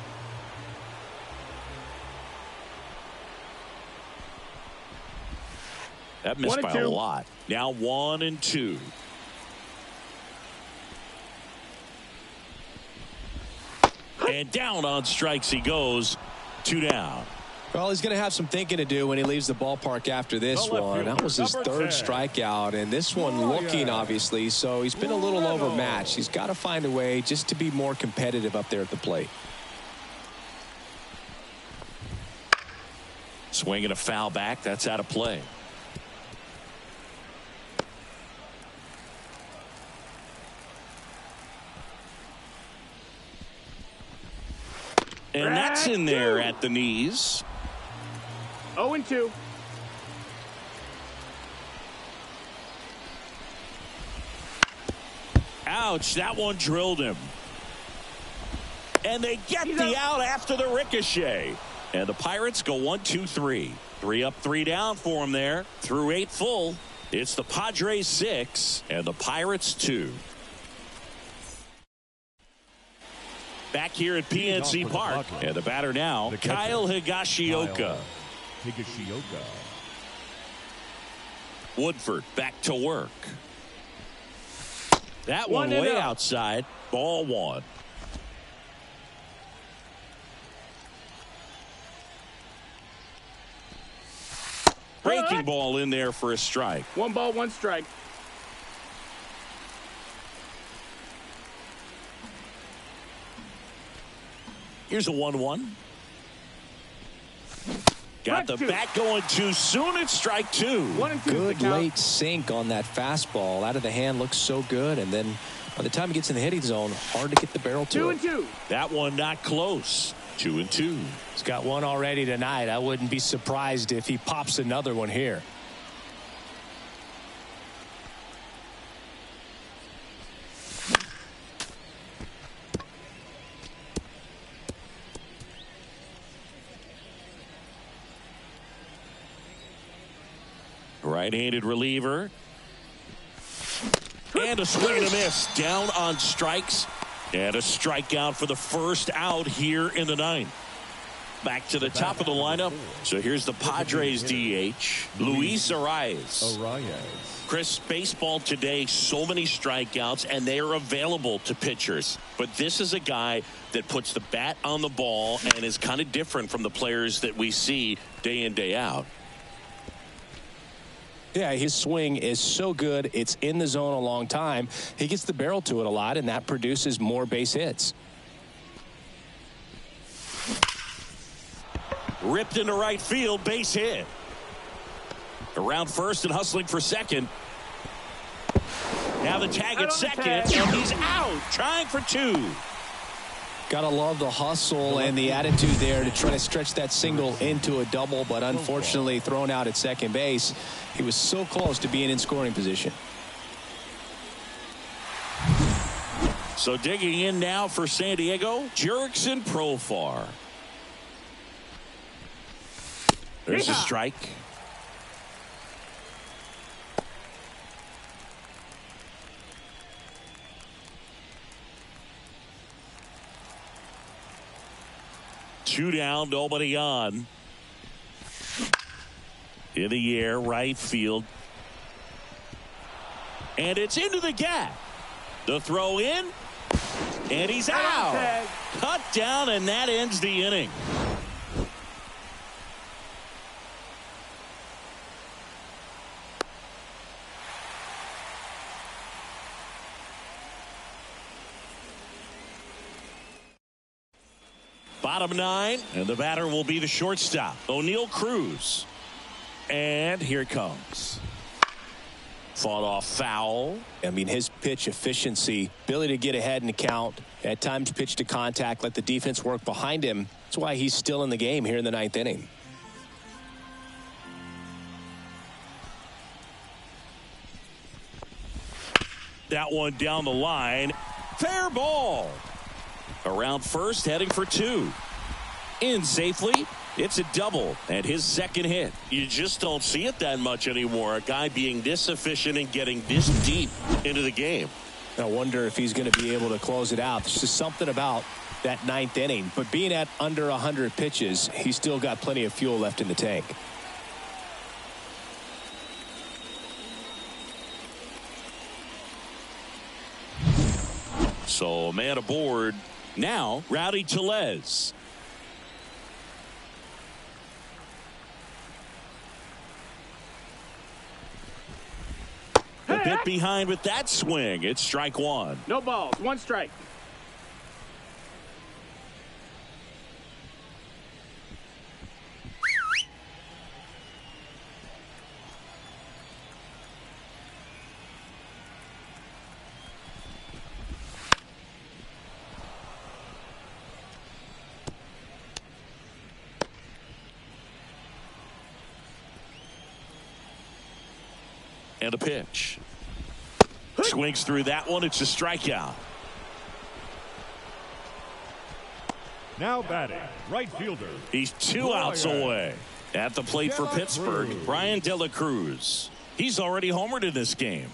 That missed by a lot. Now 1-2. And down on strikes he goes. 2 down. Well, he's going to have some thinking to do when he leaves the ballpark after this one. That was his 3rd strikeout, and this one looking, obviously, so he's been a little overmatched. He's got to find a way just to be more competitive up there at the plate. Swinging a foul back. That's out of play. And that's in there at the knees. 0-2. Ouch, that one drilled him. And they get the out after the ricochet. And the Pirates go 1-2-3. 3 up, 3 down for them there. Through 8 full. It's the Padres 6 and the Pirates 2. Back here at PNC Park. And the batter now, Kyle Higashioka. Woodford back to work. That one way outside. Ball 1. Breaking ball in there for a strike. 1 ball, 1 strike. Here's a 1-1. Got the bat going too soon. It's strike 2. 1 and 2. Good late sink on that fastball. Out of the hand looks so good. And then by the time he gets in the hitting zone, hard to get the barrel to 2 it. and 2. That one not close. 2-2. He's got one already tonight. I wouldn't be surprised if he pops another one here. Right-handed reliever. And a swing and a miss. Down on strikes. And a strikeout for the first out here in the ninth. Back to the top of the lineup. So here's the Padres DH, Luis Arias. Chris, baseball today, so many strikeouts, and they are available to pitchers. But this is a guy that puts the bat on the ball and is kind of different from the players that we see day in, day out. Yeah, his swing is so good. It's in the zone a long time. He gets the barrel to it a lot, and that produces more base hits. Ripped into right field, base hit. Around first and hustling for second. Now the tag at second, and he's out, trying for 2. Gotta love the hustle and the attitude there to try to stretch that single into a double, but unfortunately thrown out at second base. He was so close to being in scoring position. So digging in now for San Diego, Jurickson Profar. There's a strike. Two down, nobody on. In the air, right field. And it's into the gap. The throw in. And he's out. Cut down, and that ends the inning. Bottom 9, and the batter will be the shortstop, O'Neal Cruz. And here it comes. Fought off foul. I mean, his pitch efficiency, ability to get ahead in the count, at times pitch to contact, let the defense work behind him. That's why he's still in the game here in the 9th inning. That one down the line. Fair ball. Around first, heading for 2. In safely. It's a double and his second hit. You just don't see it that much anymore. A guy being this efficient and getting this deep into the game. I wonder if he's going to be able to close it out. There's just something about that 9th inning. But being at under 100 pitches, he's still got plenty of fuel left in the tank. So a man aboard now, Rowdy Tellez. A bit behind with that swing. It's strike 1. No balls, 1 strike. And a pitch. Swings through that one. It's a strikeout. Now batting, right fielder. He's 2 outs away. At the plate for Pittsburgh, Brian De La Cruz. He's already homered in this game.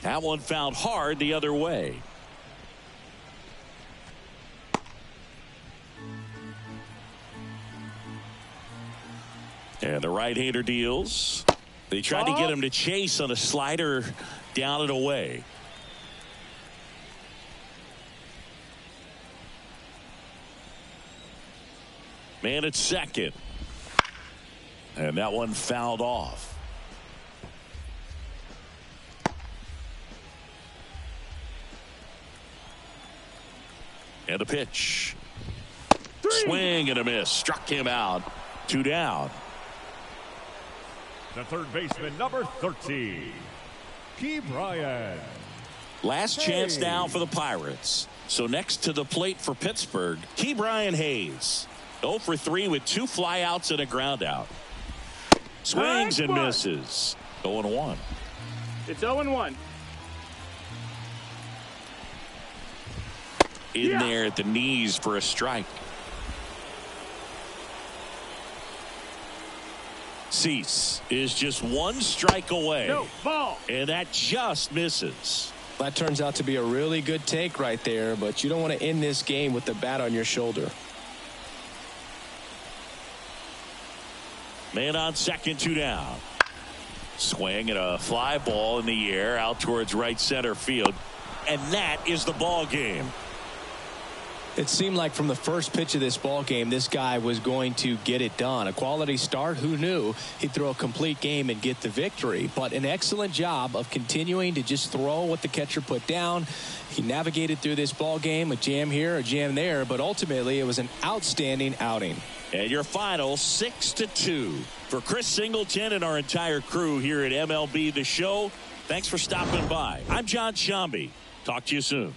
That one fouled hard the other way. And the right-hander deals. They tried to get him to chase on a slider down and away. Man at second. And that one fouled off. And a pitch. Swing and a miss. Struck him out. 2 down. The third baseman, number 13, Key Bryant. Last chance now for the Pirates. So next to the plate for Pittsburgh, Key Bryant Hayes. 0 for 3 with 2 flyouts and a ground out. Swings and misses. 0-1. It's 0-1. In there at the knees for a strike. Cease is just 1 strike away. No, ball. And that just misses. That turns out to be a really good take right there, but you don't want to end this game with the bat on your shoulder. Man on second, 2 down. Swing and a fly ball in the air out towards right center field. And that is the ball game. It seemed like from the first pitch of this ball game, this guy was going to get it done. A quality start. Who knew he'd throw a complete game and get the victory? But an excellent job of continuing to just throw what the catcher put down. He navigated through this ball game, a jam here, a jam there, but ultimately it was an outstanding outing. And your final 6-2. For Chris Singleton and our entire crew here at MLB The Show, thanks for stopping by. I'm John Shambi. Talk to you soon.